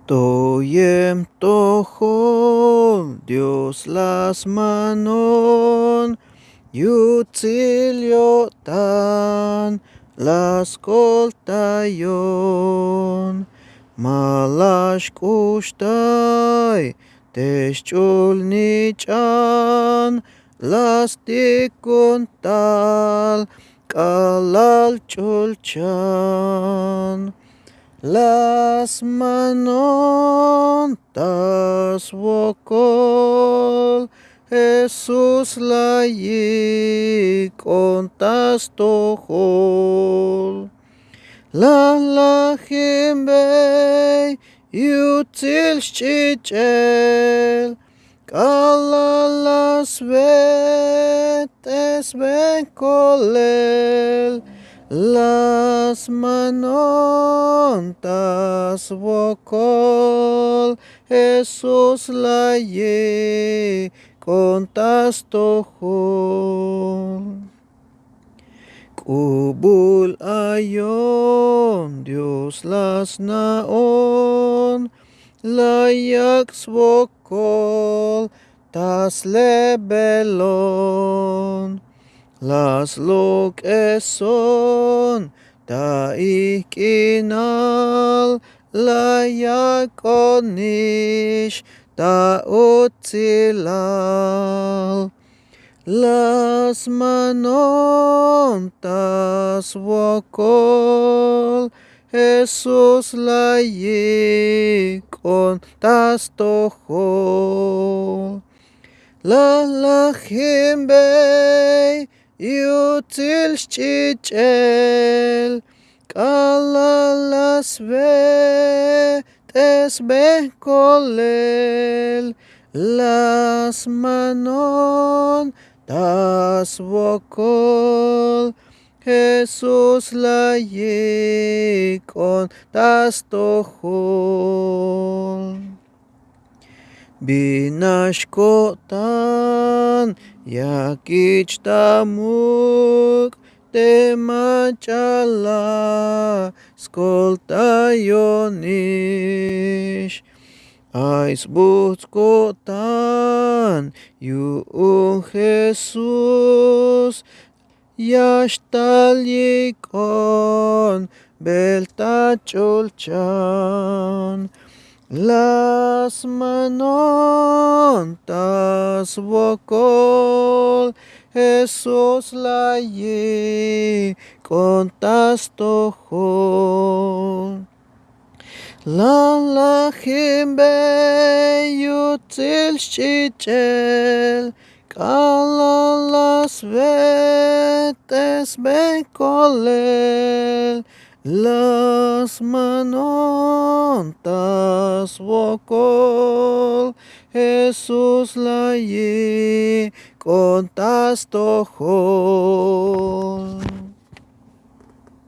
Toyem jtojol, Dios smanon, jtojol Toyem, malash kushtai, jtojol nichan, tikuntal, kalal chulchan. Smanon tasvokol, Jesús jtojol. La himbei yutzil shchichel, kalalas vetes ben kolel. Smanon tasvokol, Jesús jtojol. Kubul ayon, Dios naon, layak svokol, tas lebelon. Las eson, ta ikinal, layakonish, ta utzilal. Las manon tasvokol, Jesús jtojol. La himbei yutzil shchichel, kalalas vetes ben kolel. Las manon tasvokol, Jesús jtojol. Binashkotan yakich tamuk temachala skoltayonish. Aisbutskotan yu Jesus yashtalikon beltacholchan. Las manon tasvokol, Jesús jtojol. La himbei yutzil shchichel, kalalas vetes ben kolel. Las manon tasvokol, Jesús jtojol.